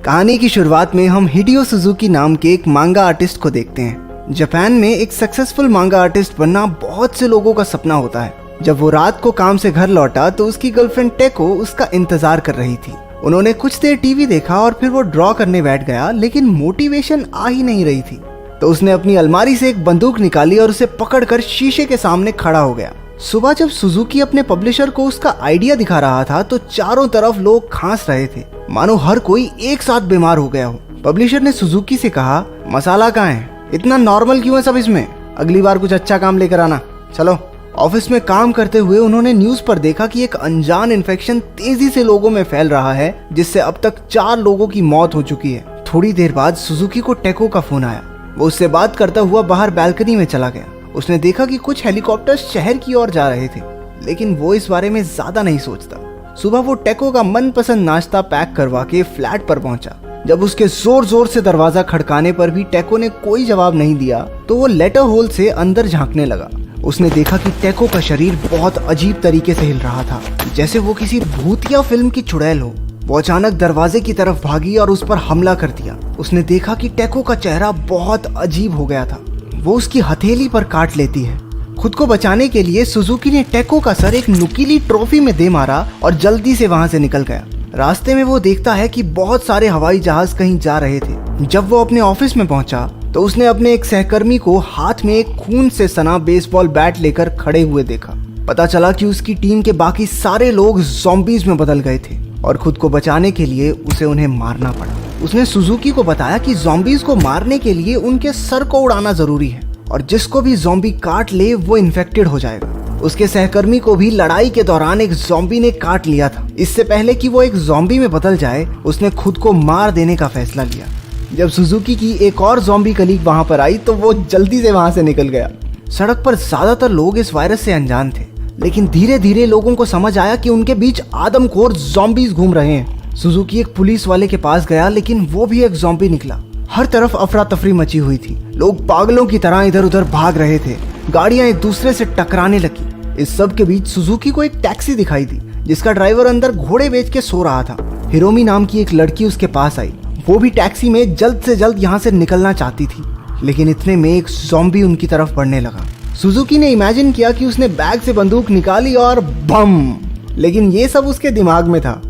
कहानी की शुरुआत में हम हिडियो सुजुकी नाम के एक मांगा आर्टिस्ट को देखते हैं। जापान में एक सक्सेसफुल मांगा आर्टिस्ट बनना बहुत से लोगों का सपना होता है। जब वो रात को काम से घर लौटा तो उसकी गर्लफ्रेंड टेको उसका इंतजार कर रही थी। उन्होंने कुछ देर टीवी देखा और फिर वो ड्रॉ करने बैठ गया, लेकिन मोटिवेशन आ ही नहीं रही थी। तो उसने अपनी अलमारी से एक बंदूक निकाली और उसे पकड़कर शीशे के सामने खड़ा हो गया। सुबह जब सुजुकी अपने पब्लिशर को उसका आइडिया दिखा रहा था तो चारों तरफ लोग खांस रहे थे, मानो हर कोई एक साथ बीमार हो गया हो। पब्लिशर ने सुजुकी से कहा, मसाला कहाँ है? इतना नॉर्मल क्यों है सब इसमें? अगली बार कुछ अच्छा काम लेकर आना। चलो। ऑफिस में काम करते हुए उन्होंने न्यूज पर देखा कि एक अनजान इन्फेक्शन तेजी से लोगों में फैल रहा है, जिससे अब तक 4 लोगों की मौत हो चुकी है। थोड़ी देर बाद सुजुकी को टेको का फोन आया। वो उससे बात करता हुआ बाहर बालकनी में चला गया। उसने देखा कि कुछ हेलीकॉप्टर्स शहर की ओर जा रहे थे, लेकिन वो इस बारे में ज्यादा नहीं सोचता। सुबह वो टेको का मनपसंद नाश्ता पैक करवा के फ्लैट पर पहुंचा। जब उसके जोर जोर से दरवाजा खड़काने पर भी टेको ने कोई जवाब नहीं दिया तो वो लेटर होल से अंदर झांकने लगा। उसने देखा कि टेको का शरीर बहुत अजीब तरीके से हिल रहा था, जैसे वो किसी भूतिया फिल्म की चुड़ैल हो। वो अचानक दरवाजे की तरफ भागी और उस पर हमला कर दिया। उसने देखा कि टेको का चेहरा बहुत अजीब हो गया था। वो उसकी हथेली पर काट लेती है। खुद को बचाने के लिए सुजुकी ने टेको का सर एक नुकीली ट्रॉफी में दे मारा और जल्दी से वहां से निकल गया। रास्ते में वो देखता है कि बहुत सारे हवाई जहाज कहीं जा रहे थे। जब वो अपने ऑफिस में पहुंचा तो उसने अपने एक सहकर्मी को हाथ में एक खून से सना बेसबॉल बैट लेकर खड़े हुए देखा। पता चला कि उसकी टीम के बाकी सारे लोग ज़ॉम्बीज में बदल गए थे और खुद को बचाने के लिए उसे उन्हें मारना पड़ा। उसने सुजुकी को बताया कि ज़ॉम्बीज को मारने के लिए उनके सर को उड़ाना जरूरी है और जिसको भी ज़ॉम्बी काट ले वो इन्फेक्टेड हो जाएगा। उसके सहकर्मी को भी लड़ाई के दौरान एक ज़ॉम्बी ने काट लिया था। इससे पहले कि वो एक ज़ॉम्बी में बदल जाए, उसने खुद को मार देने का फैसला लिया। जब सुजुकी की एक और ज़ॉम्बी कलीग वहां पर आई तो वो जल्दी से वहां से निकल गया। सड़क पर ज्यादातर लोग इस वायरस से अनजान थे, लेकिन धीरे धीरे लोगों को समझ आया कि उनके बीच आदमखोर ज़ॉम्बीज घूम रहे हैं। सुजुकी एक पुलिस वाले के पास गया, लेकिन वो भी एक ज़ॉम्बी निकला। हर तरफ अफरा तफरी मची हुई थी। लोग पागलों की तरह इधर उधर भाग रहे थे। गाड़ियां एक दूसरे से टकराने लगी। इस सब के बीच सुजुकी को एक टैक्सी दिखाई दी, जिसका ड्राइवर अंदर घोड़े बेच के सो रहा था। हिरोमी नाम की एक लड़की उसके पास आई। वो भी टैक्सी में जल्द से जल्द यहाँ से निकलना चाहती थी, लेकिन इतने में एक ज़ॉम्बी उनकी तरफ बढ़ने लगा। सुजुकी ने इमेजिन किया कि उसने बैग से बंदूक निकाली और बम, लेकिन ये सब उसके दिमाग में था।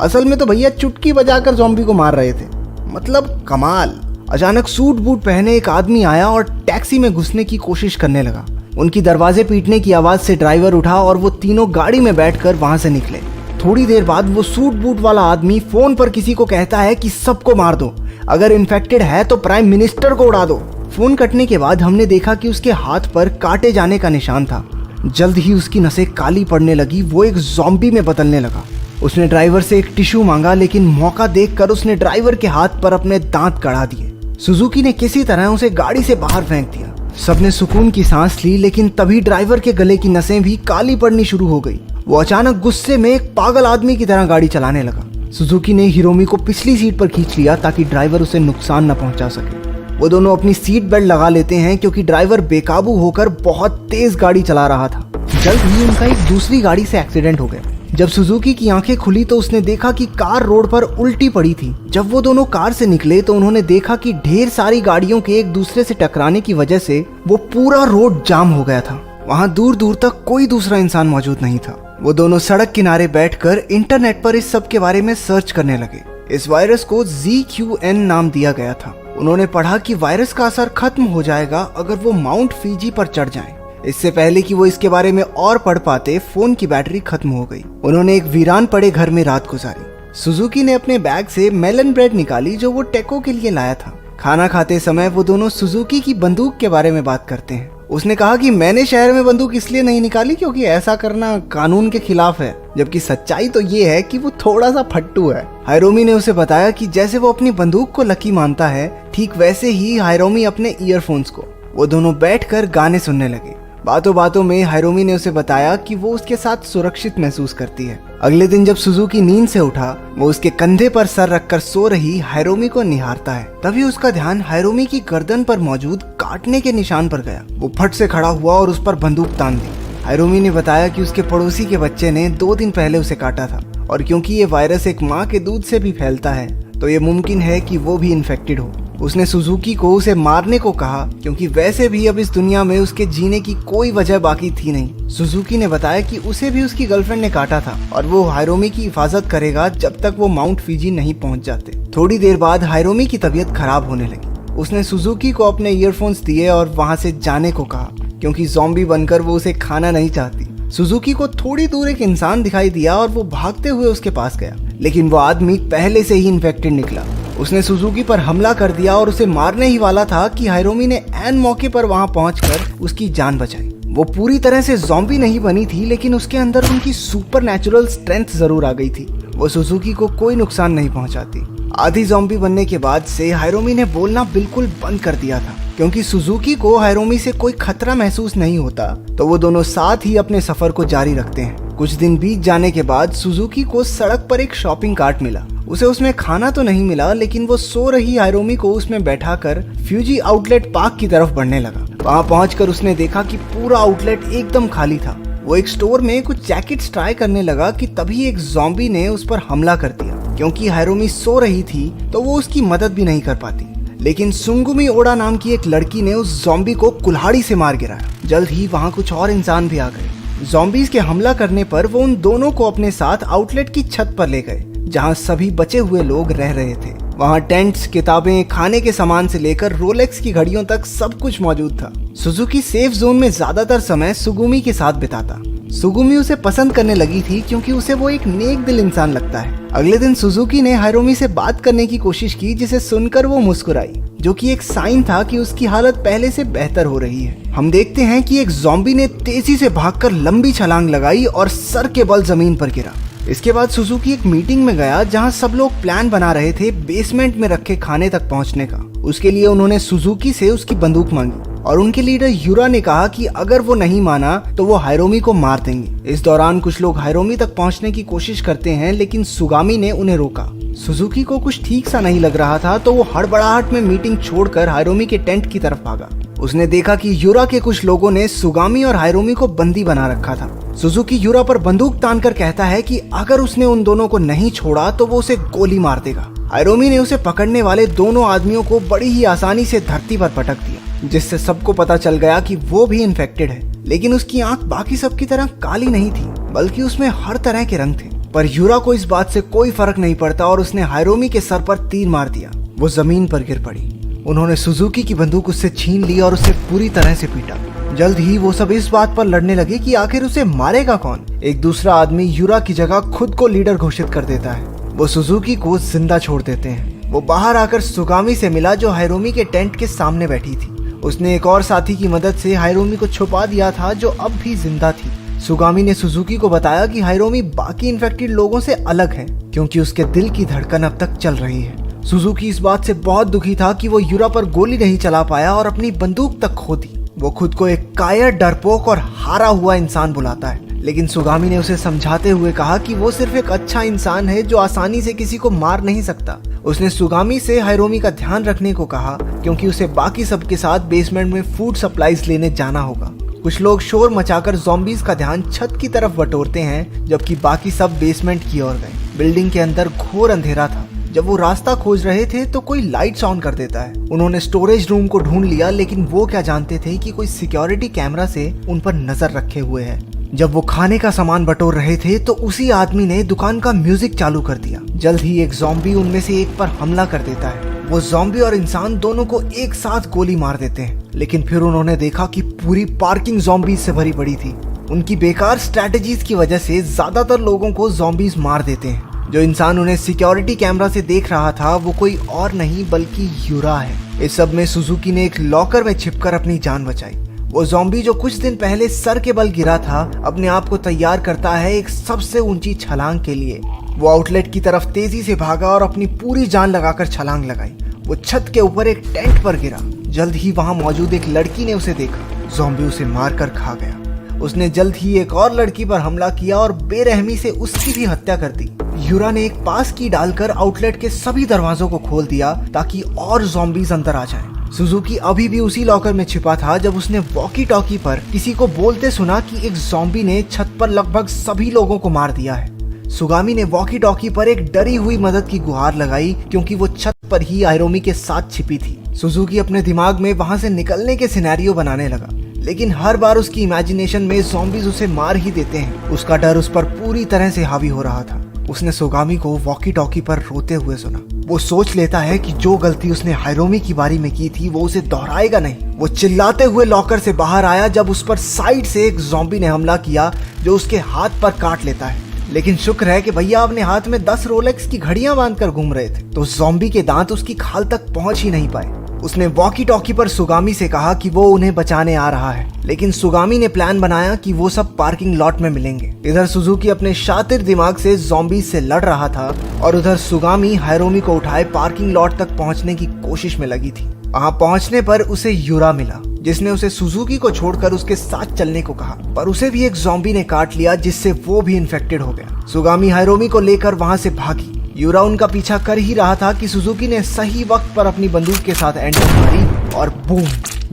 असल में तो भैया चुटकी बजाकर ज़ॉम्बी को मार रहे थे। मतलब कमाल। अचानक सूट बूट पहने एक आदमी आया और टैक्सी में घुसने की कोशिश करने लगा। उनकी दरवाजे पीटने की आवाज से ड्राइवर उठा और वो तीनों गाड़ी में बैठकर वहां से निकले। थोड़ी देर बाद वो सूट बूट वाला आदमी फोन पर किसी को कहता है कि सबको मार दो, अगर इन्फेक्टेड है तो प्राइम मिनिस्टर को उड़ा दो। फोन कटने के बाद हमने देखा कि उसके हाथ पर काटे जाने का निशान था। जल्द ही उसकी नसें काली पड़ने लगी। वो एक ज़ॉम्बी में बदलने लगा। उसने ड्राइवर से एक टिश्यू मांगा, लेकिन मौका देखकर उसने ड्राइवर के हाथ पर अपने दांत कड़ा दिए। सुजुकी ने किसी तरह उसे गाड़ी से बाहर फेंक दिया। सबने सुकून की सांस ली, लेकिन तभी ड्राइवर के गले की नसें भी काली पड़नी शुरू हो गई। वो अचानक गुस्से में एक पागल आदमी की तरह गाड़ी चलाने लगा। सुजुकी ने हिरोमी को पिछली सीट पर खींच लिया ताकि ड्राइवर उसे नुकसान न पहुंचा सके। वो दोनों अपनी सीट बेल्ट लगा लेते हैं क्योंकि ड्राइवर बेकाबू होकर बहुत तेज गाड़ी चला रहा था। जल्द ही उनका एक दूसरी गाड़ी से एक्सीडेंट हो गया। जब सुजुकी की आंखें खुली तो उसने देखा कि कार रोड पर उल्टी पड़ी थी। जब वो दोनों कार से निकले तो उन्होंने देखा कि ढेर सारी गाड़ियों के एक दूसरे से टकराने की वजह से वो पूरा रोड जाम हो गया था। वहां दूर दूर तक कोई दूसरा इंसान मौजूद नहीं था। वो दोनों सड़क किनारे बैठकर इंटरनेट पर इस सब के बारे में सर्च करने लगे। इस वायरस को ZQN नाम दिया गया था। उन्होंने पढ़ा कि वायरस का असर खत्म हो जाएगा अगर वो माउंट फीजी पर चढ़ जाएं। इससे पहले कि वो इसके बारे में और पढ़ पाते, फोन की बैटरी खत्म हो गई। उन्होंने एक वीरान पड़े घर में रात गुजारी। सुजुकी ने अपने बैग से मेलन ब्रेड निकाली जो वो टेको के लिए लाया था। खाना खाते समय वो दोनों सुजुकी की बंदूक के बारे में बात करते हैं। उसने कहा कि मैंने शहर में बंदूक इसलिए नहीं निकाली क्योंकि ऐसा करना कानून के खिलाफ है, जबकि सच्चाई तो ये है कि वो थोड़ा सा फट्टू है। हायरोमी ने उसे बताया कि जैसे वो अपनी बंदूक को लकी मानता है, ठीक वैसे ही हायरोमी अपने ईयरफोन्स को। वो दोनों बैठकर गाने सुनने लगे। बातों बातों में हायरोमी ने उसे बताया कि वो उसके साथ सुरक्षित महसूस करती है। अगले दिन जब सुजुकी नींद से उठा, वो उसके कंधे पर सर रखकर सो रही हायरोमी को निहारता है। तभी उसका ध्यान हायरोमी की गर्दन पर मौजूद काटने के निशान पर गया। वो फट से खड़ा हुआ और उस पर बंदूक तान दी। हायरोमी ने बताया कि उसके पड़ोसी के बच्चे ने 2 दिन पहले उसे काटा था और क्योंकि ये वायरस एक माँ के दूध से भी फैलता है, तो ये मुमकिन है कि वो भी इन्फेक्टेड हो। उसने सुजुकी को उसे मारने को कहा क्योंकि वैसे भी अब इस दुनिया में उसके जीने की कोई वजह बाकी थी नहीं। सुजुकी ने बताया कि उसे भी उसकी गर्लफ्रेंड ने काटा था और वो हायरोमी की हिफाजत करेगा जब तक वो माउंट फिजी नहीं पहुंच जाते। थोड़ी देर बाद हायरोमी की तबीयत खराब होने लगी। उसने सुजुकी को अपने ईयरफोन्स दिए और वहां से जाने को कहा क्योंकि ज़ॉम्बी बनकर वो उसे खाना नहीं चाहती। सुजुकी को थोड़ी दूर एक इंसान दिखाई दिया और वो भागते हुए उसके पास गया, लेकिन वो आदमी पहले से ही इन्फेक्टेड निकला। उसने सुजुकी पर हमला कर दिया और उसे मारने ही वाला था कि हायरोमी ने ऐन मौके पर वहां पहुंचकर उसकी जान बचाई। वो पूरी तरह से ज़ॉम्बी नहीं बनी थी, लेकिन उसके अंदर उनकी सुपरनैचुरल स्ट्रेंथ जरूर आ गई थी। वो सुजुकी को कोई नुकसान नहीं पहुंचाती। आधी ज़ॉम्बी बनने के बाद से हायरोमी ने बोलना बिल्कुल बंद कर दिया था क्योंकि सुजुकी को हायरोमी से कोई खतरा महसूस नहीं होता, तो वो दोनों साथ ही अपने सफर को जारी रखते हैं। कुछ दिन बीत जाने के बाद सुजुकी को सड़क पर एक शॉपिंग कार्ट मिला। उसे उसमें खाना तो नहीं मिला, लेकिन वो सो रही हायरोमी को उसमें बैठाकर फ्यूजी आउटलेट पार्क की तरफ बढ़ने लगा। वहां पहुंचकर उसने देखा कि पूरा आउटलेट एकदम खाली था। वो एक स्टोर में कुछ जैकेट्स ट्राई करने लगा कि तभी एक ज़ॉम्बी ने उस पर हमला कर दिया। क्योंकि हायरोमी सो रही थी तो वो उसकी मदद भी नहीं कर पाती, लेकिन सुंगुमी ओडा नाम की एक लड़की ने उस ज़ॉम्बी को कुल्हाड़ी से मार गिराया। जल्द ही वहां कुछ और इंसान भी आ गए। ज़ॉम्बीज के हमला करने पर वो उन दोनों को अपने साथ आउटलेट की छत पर ले गए जहां सभी बचे हुए लोग रह रहे थे। वहां टेंट्स, किताबें, खाने के सामान से लेकर रोलेक्स की घड़ियों तक सब कुछ मौजूद था। सुजुकी सेफ जोन में ज्यादातर समय सुगुमी के साथ बिताता। सुगुमी उसे पसंद करने लगी थी क्योंकि उसे वो एक नेक दिल इंसान लगता है। अगले दिन सुजुकी ने हायरोमी से बात करने की कोशिश की, जिसे सुनकर वो मुस्कुराई, जो कि एक साइन था कि उसकी हालत पहले से बेहतर हो रही है। हम देखते हैं कि एक ज़ॉम्बी ने तेजी से भागकर लंबी छलांग लगाई और सर के बल जमीन पर गिरा। इसके बाद सुजुकी एक मीटिंग में गया जहां सब लोग प्लान बना रहे थे बेसमेंट में रखे खाने तक पहुंचने का। उसके लिए उन्होंने सुजुकी से उसकी बंदूक मांगी और उनके लीडर यूरा ने कहा कि अगर वो नहीं माना तो वो हायरोमी को मार देंगे। इस दौरान कुछ लोग हायरोमी तक पहुंचने की कोशिश करते हैं, लेकिन सुगामी ने उन्हें रोका। सुजुकी को कुछ ठीक सा नहीं लग रहा था, तो वो हड़बड़ाहट में मीटिंग छोड़कर हायरोमी के टेंट की तरफ भागा। उसने देखा कि यूरा के कुछ लोगों ने सुगामी और हायरोमी को बंदी बना रखा था। सुजुकी यूरा पर बंदूक तानकर कहता है कि अगर उसने उन दोनों को नहीं छोड़ा तो वो उसे गोली मार देगा। हायरोमी ने उसे पकड़ने वाले दोनों आदमियों को बड़ी ही आसानी से धरती पर पटक दिया, जिससे सबको पता चल गया कि वो भी इन्फेक्टेड है। लेकिन उसकी आंख बाकी सबकी तरह काली नहीं थी, बल्कि उसमें हर तरह के रंग थे। पर यूरा को इस बात से कोई फर्क नहीं पड़ता और उसने हायरोमी के सर पर तीर मार दिया। वो जमीन पर गिर पड़ी। उन्होंने सुजुकी की बंदूक उससे छीन ली और उसे पूरी तरह से पीटा। जल्द ही वो सब इस बात पर लड़ने लगे कि आखिर उसे मारेगा कौन। एक दूसरा आदमी यूरा की जगह खुद को लीडर घोषित कर देता है। वो सुजुकी को जिंदा छोड़ देते हैं। वो बाहर आकर सुगामी से मिला, जो हायरोमी के टेंट के सामने बैठी थी। उसने एक और साथी की मदद से हायरोमी को छुपा दिया था, जो अब भी जिंदा थी। सुगामी ने सुजुकी को बताया कि हायरोमी बाकी इन्फेक्टेड लोगों से अलग है, क्योंकि उसके दिल की धड़कन अब तक चल रही है। सुजुकी इस बात से बहुत दुखी था कि वो यूरा पर गोली नहीं चला पाया और अपनी बंदूक तक खो दी। वो खुद को एक कायर, डरपोक और हारा हुआ इंसान बुलाता है, लेकिन सुगामी ने उसे समझाते हुए कहा कि वो सिर्फ एक अच्छा इंसान है जो आसानी से किसी को मार नहीं सकता। उसने सुगामी से हायरोमी का ध्यान रखने को कहा, क्योंकि उसे बाकी सबके साथ बेसमेंट में फूड सप्लाईज लेने जाना होगा। कुछ लोग शोर मचाकर ज़ॉम्बीज का ध्यान छत की तरफ बटोरते हैं, जबकि बाकी सब बेसमेंट की ओर गए। बिल्डिंग के अंदर घोर अंधेरा था। जब वो रास्ता खोज रहे थे तो कोई लाइट्स ऑन कर देता है। उन्होंने स्टोरेज रूम को ढूंढ लिया, लेकिन वो क्या जानते थे कि कोई सिक्योरिटी कैमरा से उन पर नजर रखे हुए है। जब वो खाने का सामान बटोर रहे थे तो उसी आदमी ने दुकान का म्यूजिक चालू कर दिया। जल्द ही एक ज़ॉम्बी उनमें से एक पर हमला कर देता है। वो ज़ॉम्बी और इंसान दोनों को एक साथ गोली मार देते हैं, लेकिन फिर उन्होंने देखा कि पूरी पार्किंग ज़ॉम्बीज से भरी पड़ी थी। उनकी बेकार स्ट्रैटेजीज की वजह से ज्यादातर लोगों को ज़ॉम्बीज मार देते हैं। जो इंसान उन्हें सिक्योरिटी कैमरा से देख रहा था वो कोई और नहीं बल्कि यूरा है। इस सब में सुजुकी ने एक लॉकर में छिपकर अपनी जान बचाई। वो ज़ॉम्बी जो कुछ दिन पहले सर के बल गिरा था, अपने आप को तैयार करता है एक सबसे ऊंची छलांग के लिए। वो आउटलेट की तरफ तेजी से भागा और अपनी पूरी जान लगाकर छलांग लगाई। वो छत के ऊपर एक टेंट पर गिरा। जल्द ही वहां मौजूद एक लड़की ने उसे देखा। ज़ॉम्बी उसे मारकर खा गया। उसने जल्द ही एक और लड़की पर हमला किया और बेरहमी से उसकी भी हत्या कर दी। यूरा ने एक पास की डालकर आउटलेट के सभी दरवाजों को खोल दिया ताकि और ज़ॉम्बीज अंदर आ जाएं। सुजुकी अभी भी उसी लॉकर में छिपा था जब उसने वॉकी टॉकी पर किसी को बोलते सुना कि एक ज़ॉम्बी ने छत पर लगभग सभी लोगों को मार दिया है। सुगामी ने वॉकी टॉकी पर एक डरी हुई मदद की गुहार लगाई क्योंकि वो छत पर ही आयरोमी के साथ छिपी थी। सुजुकी अपने दिमाग में वहां से निकलने के सिनेरियो बनाने लगा, लेकिन हर बार उसकी इमेजिनेशन में ज़ॉम्बीज उसे मार ही देते हैं। उसका डर उस पर पूरी तरह से हावी हो रहा था। उसने सुगामी को वॉकी टॉकी पर रोते हुए सुना। वो सोच लेता है कि जो गलती उसने हायरोमी की बारी में की थी वो उसे दोहराएगा नहीं। वो चिल्लाते हुए लॉकर से बाहर आया जब उस पर साइड से एक ज़ॉम्बी ने हमला किया जो उसके हाथ पर काट लेता है। लेकिन शुक्र है कि भैया अपने हाथ में 10 रोलेक्स की घड़ियां बांधकर घूम रहे थे, तो ज़ॉम्बी के दांत उसकी खाल तक पहुंच ही नहीं पाए। उसने वॉकी टॉकी पर सुगामी से कहा कि वो उन्हें बचाने आ रहा है, लेकिन सुगामी ने प्लान बनाया कि वो सब पार्किंग लॉट में मिलेंगे। इधर सुजुकी अपने शातिर दिमाग से ज़ॉम्बीज से लड़ रहा था और उधर सुगामी हायरोमी को उठाए पार्किंग लॉट तक पहुंचने की कोशिश में लगी थी। वहां पहुंचने पर उसे यूरा मिला, जिसने उसे सुजुकी को छोड़कर उसके साथ चलने को कहा, पर उसे भी एक ज़ॉम्बी ने काट लिया जिससे वो भी इन्फेक्टेड हो गया। सुगामी हायरोमी को लेकर वहां से भागी। यूरा उनका पीछा कर ही रहा था कि सुजुकी ने सही वक्त पर अपनी बंदूक के साथ एंटर मारी और बूम,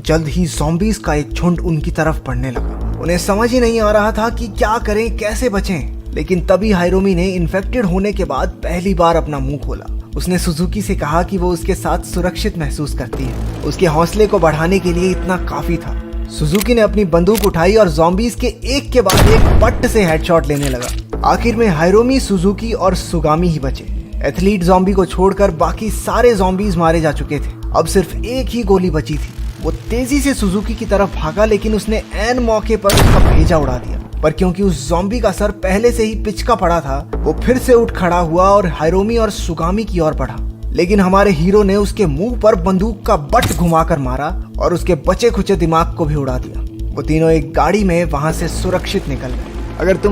जल्द ही ज़ॉम्बीज का एक झुंड उनकी तरफ बढ़ने लगा। उन्हें समझ ही नहीं आ रहा था कि क्या करें, कैसे बचें। लेकिन तभी हायरोमी ने इन्फेक्टेड होने के बाद पहली बार अपना मुंह खोला। उसने सुजुकी से कहा कि वो उसके साथ सुरक्षित महसूस करती है। उसके हौसले को बढ़ाने के लिए इतना काफी था। सुजुकी ने अपनी बंदूक उठाई और ज़ॉम्बीज के एक के बाद एक पट से हेडशॉट लेने लगा। आखिर में हायरोमी, सुजुकी और सुगामी ही बचे। एथलीट ज़ॉम्बी को छोड़कर बाकी सारे ज़ॉम्बीज मारे जा चुके थे। अब सिर्फ एक ही गोली बची थी। वो तेजी से सुजुकी की तरफ भागा, लेकिन उसने ऐन मौके पर उसका भेजा उड़ा दिया। पर क्योंकि उस ज़ॉम्बी का सर पहले से ही पिचका पड़ा था, वो फिर से उठ खड़ा हुआ और हायरोमी और सुगामी की ओर बढ़ा। लेकिन हमारे हीरो ने उसके मुंह पर बंदूक का बट घुमाकर मारा और उसके बचे खुचे दिमाग को भी उड़ा दिया। वो तीनों एक गाड़ी में वहां से सुरक्षित निकल गए। अगर तुम